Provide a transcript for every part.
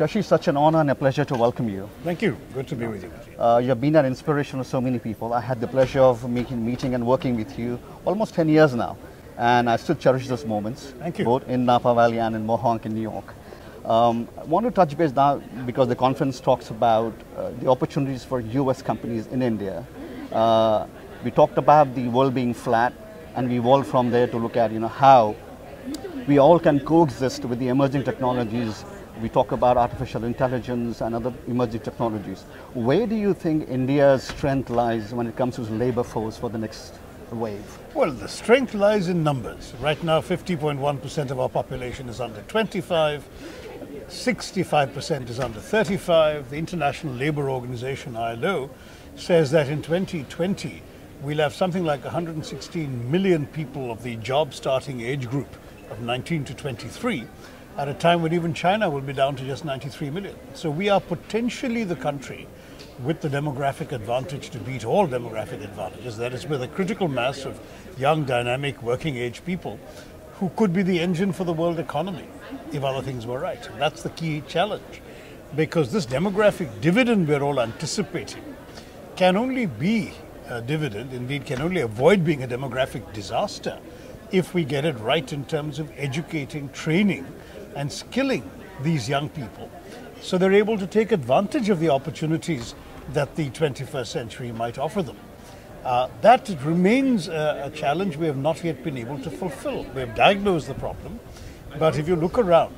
Shashi, such an honor and a pleasure to welcome you. Thank you. Good to be with you. You have been an inspiration to so many people. I had the pleasure of meeting and working with you almost 10 years now, and I still cherish those moments. Thank you. Both in Napa Valley and in Mohonk in New York. I want to touch base now because the conference talks about the opportunities for US companies in India. We talked about the world being flat, and we evolved from there to look at how we all can coexist with the emerging technologies. We talk about artificial intelligence and other emerging technologies. Where do you think India's strength lies when it comes to labor force for the next wave? Well, the strength lies in numbers. Right now, 50.1% of our population is under 25, 65% is under 35. The International Labour Organization, ILO, says that in 2020, we'll have something like 116 million people of the job-starting age group of 19 to 23, at a time when even China will be down to just 93 million. So we are potentially the country with the demographic advantage to beat all demographic advantages. That is, with a critical mass of young, dynamic, working-age people who could be the engine for the world economy if other things were right. And that's the key challenge, because this demographic dividend we're all anticipating can only be a dividend, indeed can only avoid being a demographic disaster, if we get it right in terms of educating, training, and skilling these young people so they're able to take advantage of the opportunities that the 21st century might offer them. That remains a challenge we have not yet been able to fulfill. We have diagnosed the problem, but if you look around,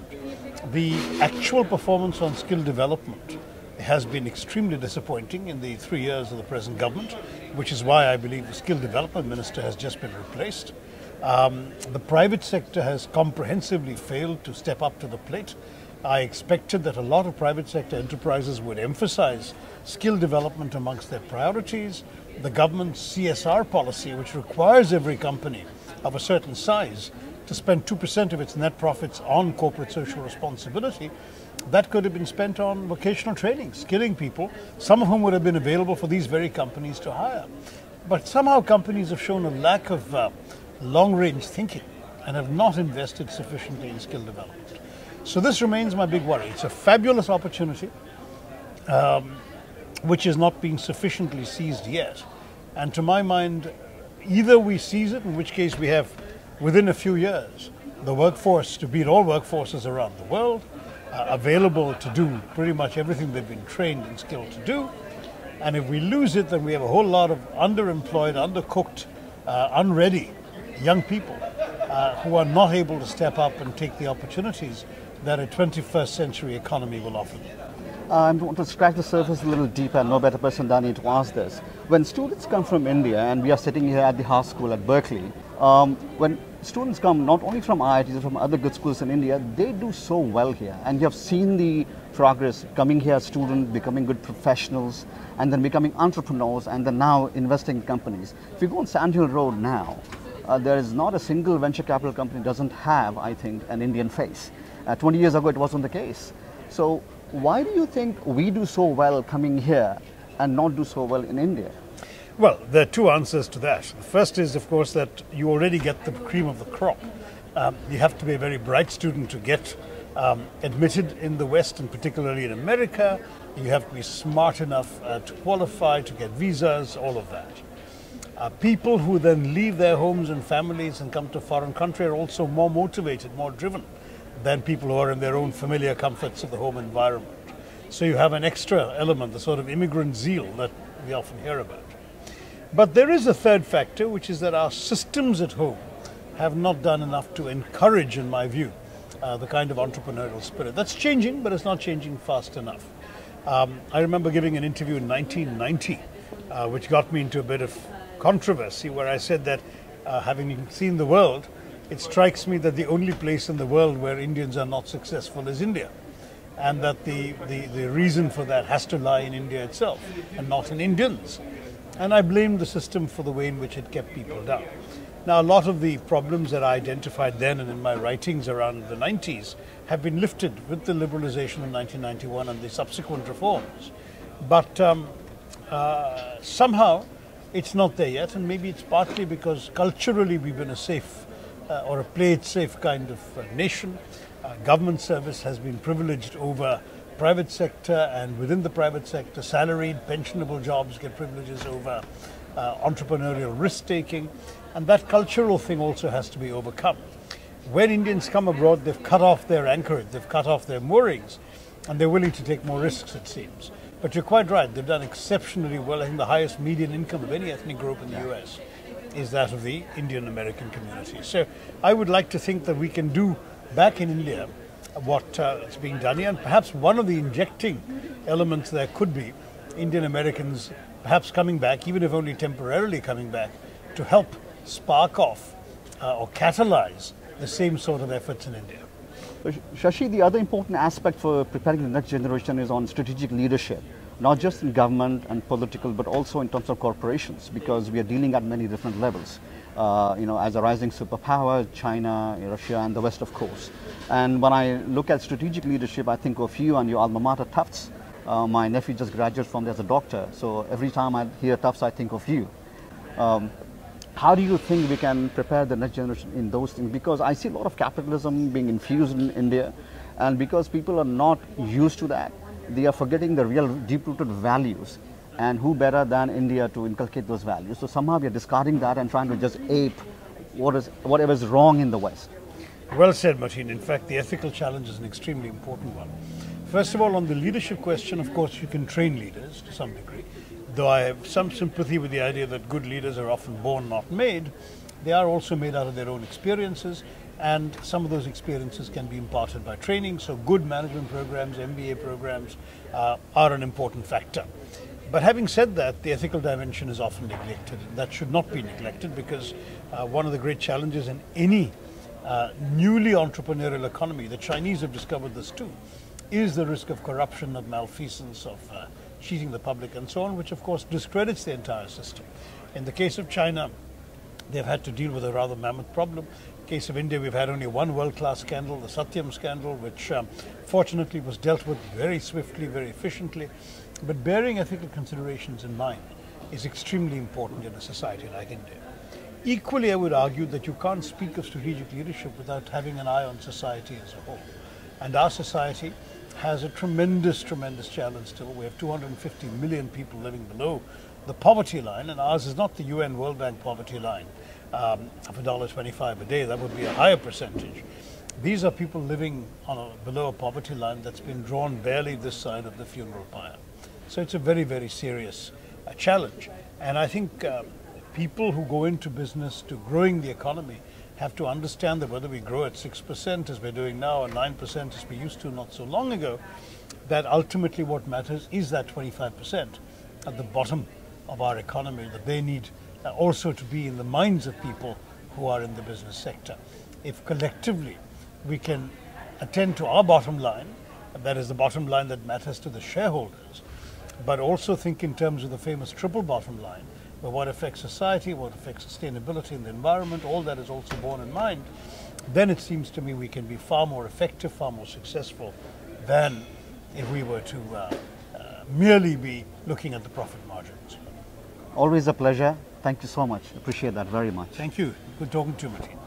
the actual performance on skill development has been extremely disappointing in the 3 years of the present government, which is why I believe the skill development minister has just been replaced. The private sector has comprehensively failed to step up to the plate. I expected that a lot of private sector enterprises would emphasize skill development amongst their priorities. The government's CSR policy, which requires every company of a certain size to spend 2% of its net profits on corporate social responsibility, that could have been spent on vocational training, skilling people, some of whom would have been available for these very companies to hire. But somehow companies have shown a lack of long-range thinking and have not invested sufficiently in skill development. So this remains my big worry. It's a fabulous opportunity which is not being sufficiently seized yet. And to my mind, either we seize it, in which case we have, within a few years, the workforce to beat all workforces around the world, available to do pretty much everything they've been trained and skilled to do. And if we lose it, then we have a whole lot of underemployed, undercooked, unready young people who are not able to step up and take the opportunities that a 21st century economy will offer them. I want to scratch the surface a little deeper. No better person than me to ask this. When students come from India, and we are sitting here at the House School at Berkeley, when students come not only from IITs, but from other good schools in India, they do so well here. And you have seen the progress coming here as students, becoming good professionals, and then becoming entrepreneurs, and then now investing in companies. If you go on Sand Hill Road now, there is not a single venture capital company doesn't have, I think, an Indian face. 20 years ago, it wasn't the case. So why do you think we do so well coming here and not do so well in India? Well, there are two answers to that. The first is, of course, that you already get the cream of the crop. You have to be a very bright student to get admitted in the West, and particularly in America. You have to be smart enough to qualify, to get visas, all of that. People who then leave their homes and families and come to a foreign country are also more motivated, more driven than people who are in their own familiar comforts of the home environment. So you have an extra element, the sort of immigrant zeal that we often hear about. But there is a third factor, which is that our systems at home have not done enough to encourage, in my view, the kind of entrepreneurial spirit. That's changing, but it's not changing fast enough. I remember giving an interview in 1990, which got me into a bit of controversy, where I said that having seen the world, it strikes me that the only place in the world where Indians are not successful is India, and that the reason for that has to lie in India itself and not in Indians. And I blame the system for the way in which it kept people down. Now, a lot of the problems that I identified then and in my writings around the 90s have been lifted with the liberalization of 1991 and the subsequent reforms. But somehow it's not there yet, and maybe it's partly because culturally we've been a safe or a play it safe kind of nation. Government service has been privileged over private sector, and within the private sector, salaried, pensionable jobs get privileges over entrepreneurial risk-taking, and that cultural thing also has to be overcome. When Indians come abroad, they've cut off their anchorage, they've cut off their moorings, and they're willing to take more risks, it seems. But you're quite right, they've done exceptionally well. I think the highest median income of any ethnic group in the US is that of the Indian American community. So I would like to think that we can do back in India what is being done here, and perhaps one of the injecting elements there could be Indian Americans perhaps coming back, even if only temporarily coming back, to help spark off or catalyze the same sort of efforts in India. Shashi, the other important aspect for preparing the next generation is on strategic leadership, not just in government and political, but also in terms of corporations, because we are dealing at many different levels. As a rising superpower, China, Russia, and the West, of course. And when I look at strategic leadership, I think of you and your alma mater, Tufts. My nephew just graduated from there as a doctor, so every time I hear Tufts, I think of you. How do you think we can prepare the next generation in those things? Because I see a lot of capitalism being infused in India, and because people are not used to that, they are forgetting the real deep-rooted values. And who better than India to inculcate those values? So somehow we are discarding that and trying to just ape whatever is wrong in the West. Well said, Mateen. In fact, the ethical challenge is an extremely important one. First of all, on the leadership question, of course, you can train leaders to some degree. Though I have some sympathy with the idea that good leaders are often born, not made, they are also made out of their own experiences, and some of those experiences can be imparted by training. So good management programs, MBA programs are an important factor. But having said that, the ethical dimension is often neglected. That should not be neglected, because one of the great challenges in any newly entrepreneurial economy, the Chinese have discovered this too, is the risk of corruption, of malfeasance, of cheating the public and so on, which of course discredits the entire system. In the case of China, they've had to deal with a rather mammoth problem. In the case of India, we've had only one world-class scandal, the Satyam scandal, which fortunately was dealt with very swiftly, very efficiently. But bearing ethical considerations in mind is extremely important in a society like India. Equally, I would argue that you can't speak of strategic leadership without having an eye on society as a whole. And our society has a tremendous challenge still. We have 250 million people living below the poverty line, and ours is not the UN World Bank poverty line of $1.25 a day. That would be a higher percentage. These are people living below a poverty line that's been drawn barely this side of the funeral pyre. So it's a very serious challenge. And I think people who go into business to growing the economy have to understand that whether we grow at 6% as we're doing now, or 9% as we used to not so long ago, that ultimately what matters is that 25% at the bottom of our economy that they need also to be in the minds of people who are in the business sector. If collectively we can attend to our bottom line, that is the bottom line that matters to the shareholders, but also think in terms of the famous triple bottom line, where what affects society, what affects sustainability and the environment, all that is also borne in mind, then it seems to me we can be far more effective, far more successful than if we were to merely be looking at the profit margins. Always a pleasure. Thank you so much. Appreciate that very much. Thank you. Good talking to you, Mateen.